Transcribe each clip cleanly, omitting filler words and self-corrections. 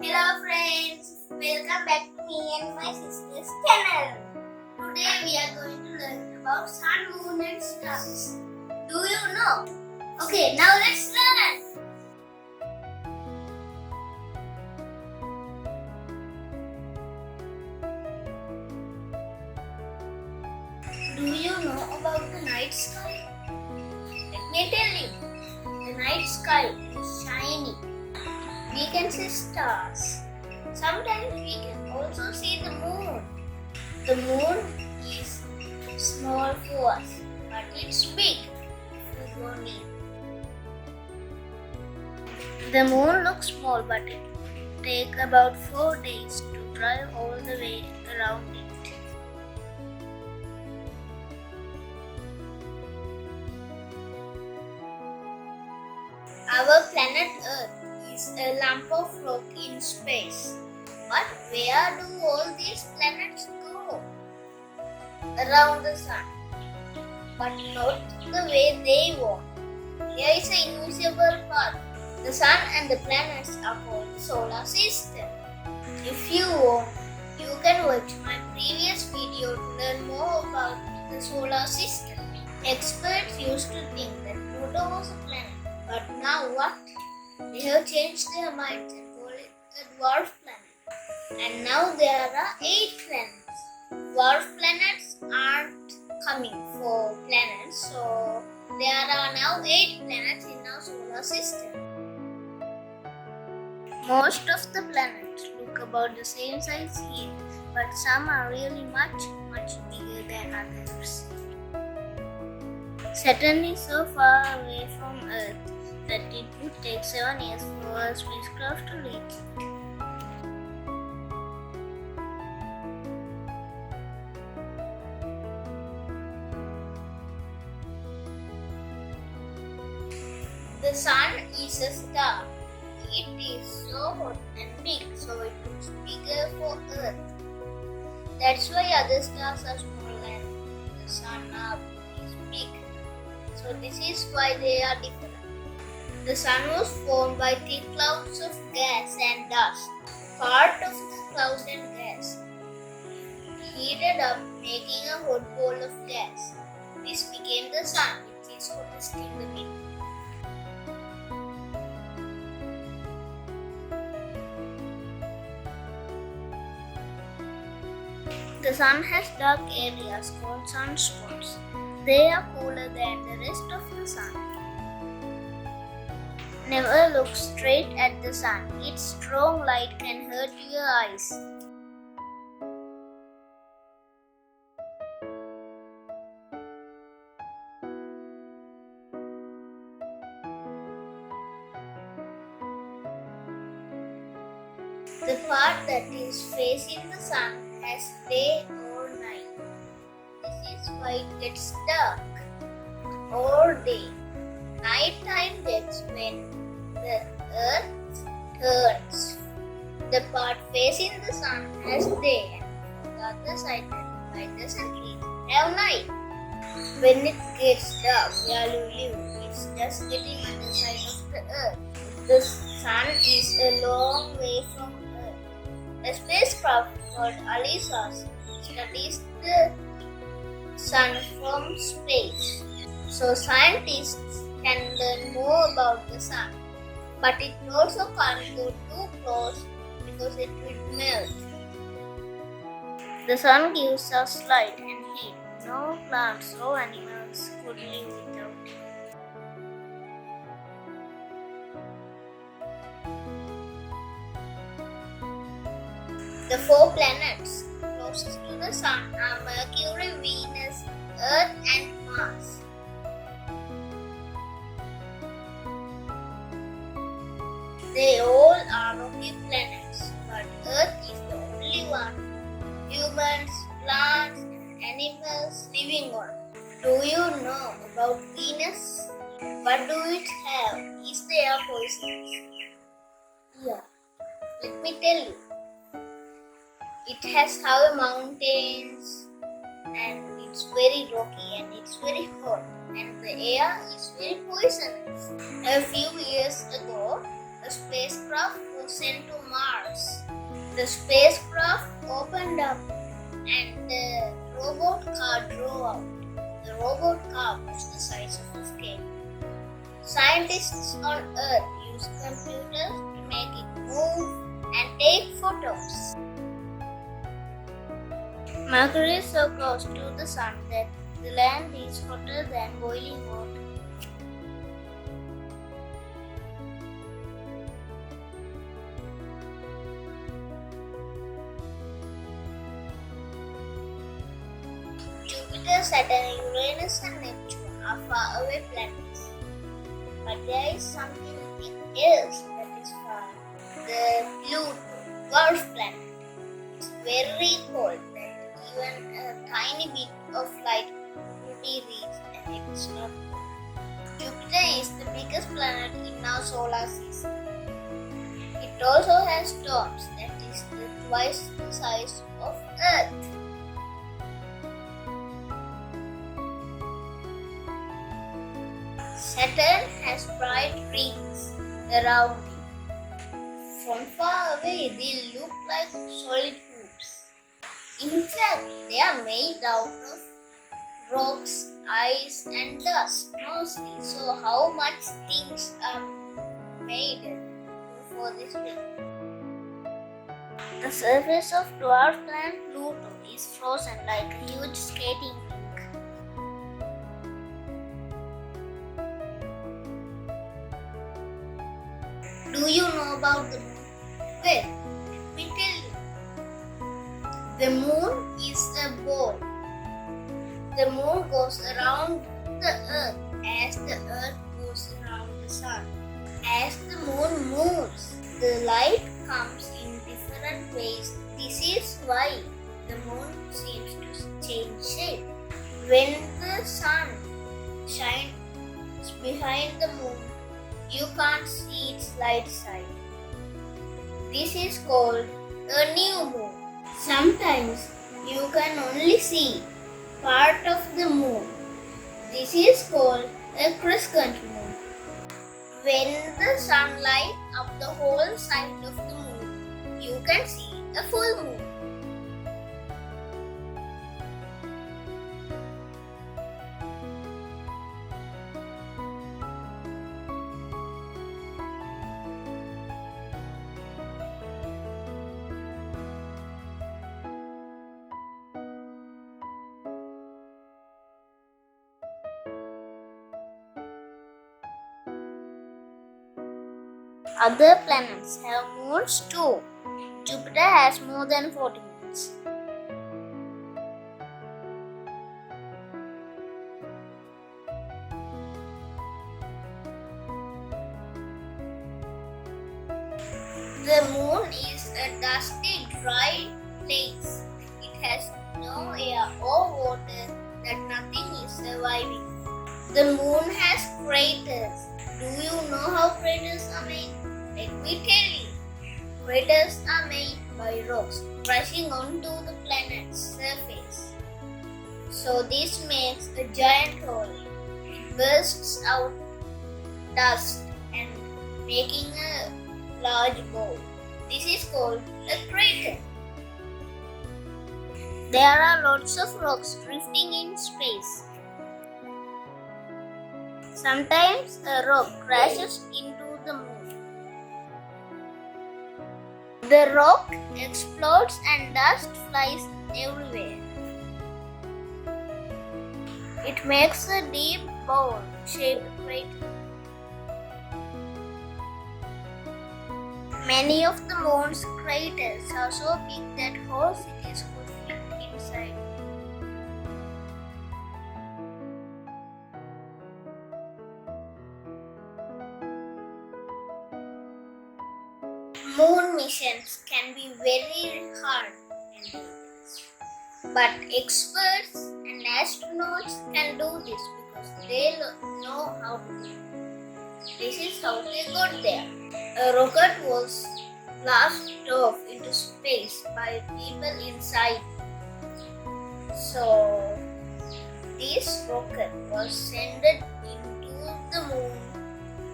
Hello friends, welcome back to me and my sister's channel. Today we are going to learn about sun, moon and stars. Do you know? Okay, now let's learn. Do you know about the night sky? Let me tell you. The night sky is shiny. We can see stars. Sometimes we can also see the moon. The moon is small for us, but it's big if we go near. The moon looks small, but it will take about 4 days to drive all the way around it. Our planet Earth is a lump of rock in space. But where do all these planets go? Around the sun. But not the way they want. Here is an invisible path. The sun and the planets are called the solar system. If you want, you can watch my previous video to learn more about the solar system. Experts used to think that Pluto was a planet. But now what? They have changed their minds and call it a dwarf planet. And now there are 8 planets. Dwarf planets aren't coming for planets, so there are now 8 planets in our solar system. Most of the planets look about the same size here, but some are really much bigger than others. Saturn is so far away from Earth that it would take 7 years for a spacecraft to reach it. The sun is a star. It is so hot and big, so it looks bigger for Earth. That's why other stars are small and the sun is big. So this is why they are different. The sun was formed by thick clouds of gas and dust. Part of the cloud and gas heated up, making a hot ball of gas. This became the sun, which is hottest in the middle. The sun has dark areas called sunspots. They are cooler than the rest of the sun. Never look straight at the sun. Its strong light can hurt your eyes. The part that is facing the sun has day or night. This is why it gets dark all day. Night time gets when the earth turns. The part facing the sun has day, and the other side that the light doesn't reach have night. When it gets dark where you live, it's just getting on the side of the earth. The sun is a long way from Earth. A spacecraft called ALICE studies the sun from space. So scientists can learn more about the sun. But it also can't go too close because it will melt. The sun gives us light and heat. No plants or animals could live without it. The 4 planets closest to the sun are Mercury, Venus, Earth and Mars. They all are rocky planets, but Earth is the only one humans, plants, and animals living on. Do you know about Venus? What do it have? Is there poisonous? Yeah, let me tell you. It has high mountains and it's very rocky and it's very hot and the air is very poisonous. A few years ago, a spacecraft was was sent to Mars. The spacecraft opened up and the robot car drove out. The robot car was the size of a scale. Scientists on Earth use computers to make it move and take photos. Mercury is so close to the sun that the land is hotter than boiling water. Jupiter, Saturn, Uranus and Neptune are far away planets. But there is something else that is far. The Pluto, dwarf planet. It's very cold that even a tiny bit of light will be reached and it is not cold. Jupiter is the biggest planet in our solar system. It also has storms that is twice the size of Earth. Saturn has bright rings around it. From far away, they look like solid hoops. In fact, they are made out of rocks, ice, and dust mostly. So, how much things are made for this ring? The surface of dwarf planet Pluto is frozen like a huge skating rink. Do you know about the moon? Well, let me tell you. The moon is a ball. The moon goes around the earth as the earth goes around the sun. As the moon moves, the light comes in different ways. This is why the moon seems to change shape. When the sun shines behind the moon, you can't see its light side. This is called a new moon. Sometimes you can only see part of the moon. This is called a crescent moon. When the sun lights up the whole side of the moon, you can see a full moon. Other planets have moons too. Jupiter has more than 40 moons. The moon is a dusty, dry place. It has no air or water, that nothing is surviving. The moon has craters. Do you know how craters are made? Let me tell you. Craters are made by rocks crashing onto the planet's surface. So this makes a giant hole. It bursts out dust and making a large ball. This is called a crater. There are lots of rocks drifting in space. Sometimes a rock crashes into the moon. The rock explodes and dust flies everywhere. It makes a deep bowl-shaped crater. Many of the moon's craters are so big that whole cities could fit inside. Moon missions can be very hard and dangerous. But experts and astronauts can do this because they know how to do it. This is how they got there. A rocket was blasted off into space by people inside. So, this rocket was sent into the moon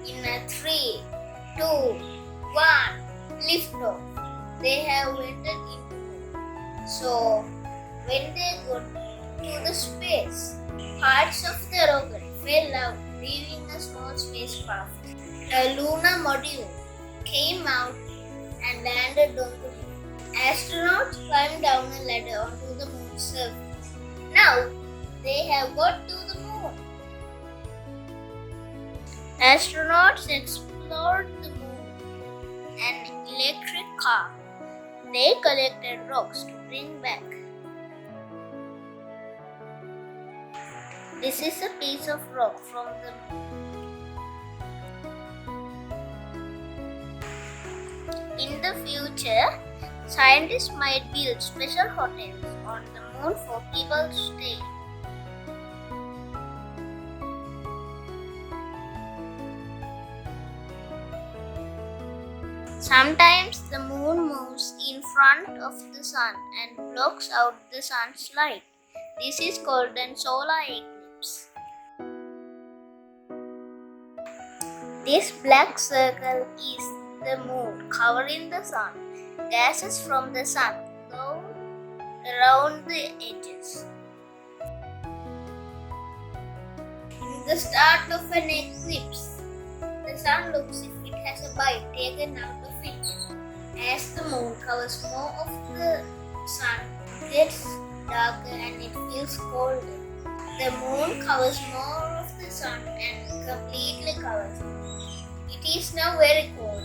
in a 3, 2, 1, lift off. They have entered into moon. So when they got to the space, parts of the rocket fell out, leaving a small spacecraft. A lunar module came out and landed on the moon. Astronauts climbed down a ladder onto the moon's surface. Now they have got to the moon. Astronauts explored the moon, an electric car. They collected rocks to bring back. This is a piece of rock from the moon. In the future, scientists might build special hotels on the moon for people to stay. Sometimes the moon moves in front of the sun and blocks out the sun's light. This is called a solar eclipse. This black circle is the moon covering the sun. Gases from the sun go around the edges. In the start of an eclipse, the sun looks as if it has a bite taken out of it. As the moon covers more of the sun, it gets darker and it feels colder. The moon covers more of the sun and completely covers it. It is now very cold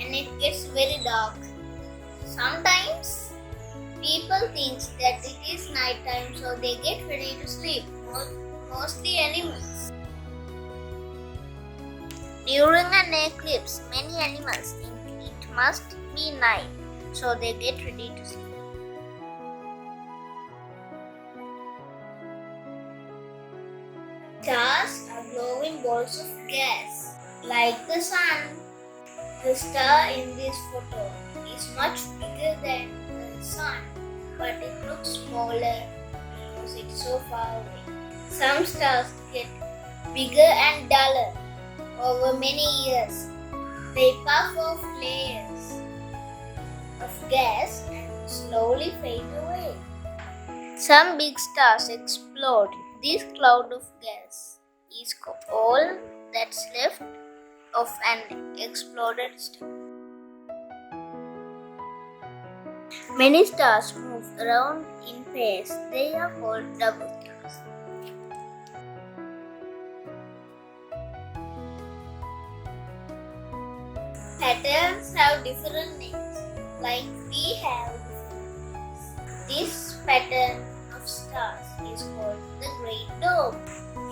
and it gets very dark. Sometimes people think that it is night time, so they get ready to sleep, mostly animals. During an eclipse, many animals think it must be night, so they get ready to sleep. Stars are glowing balls of gas, like the sun. The star in this photo is much bigger than the sun, but it looks smaller because it's so far away. Some stars get bigger and duller over many years. They puff off layers of gas and slowly fade away. Some big stars explode. This cloud of gas is all that's left of an exploded star. Many stars move around in pairs. They are called double stars. Patterns have different names, like we have different names. This pattern of stars is called the Great Dome.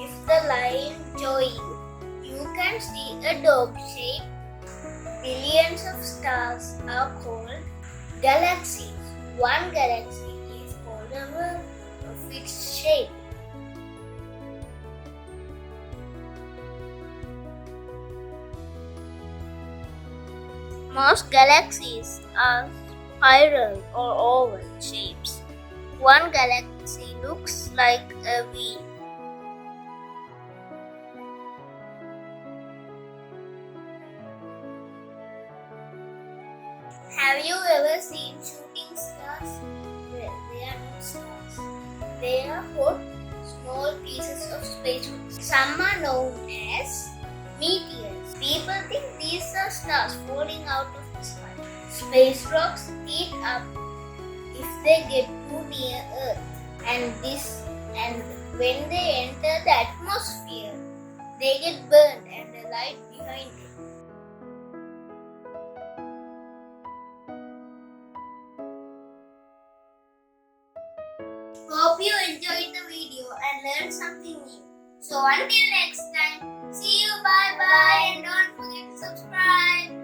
If the line joins, you can see a dome shape. Billions of stars are called galaxies. One galaxy is called a world of its shape. Most galaxies are spiral or oval shapes. One galaxy looks like a V. Have you ever seen shooting stars? Well, they are not stars. They are hot, small pieces of space rocks. Some are known as meteors. People think these are stars falling out of the sky. Space rocks heat up if they get too near Earth, and when they enter the atmosphere, they get burned and the light behind it. Hope you enjoyed the video and learned something new. So until next time, see you, bye bye, and don't forget to subscribe.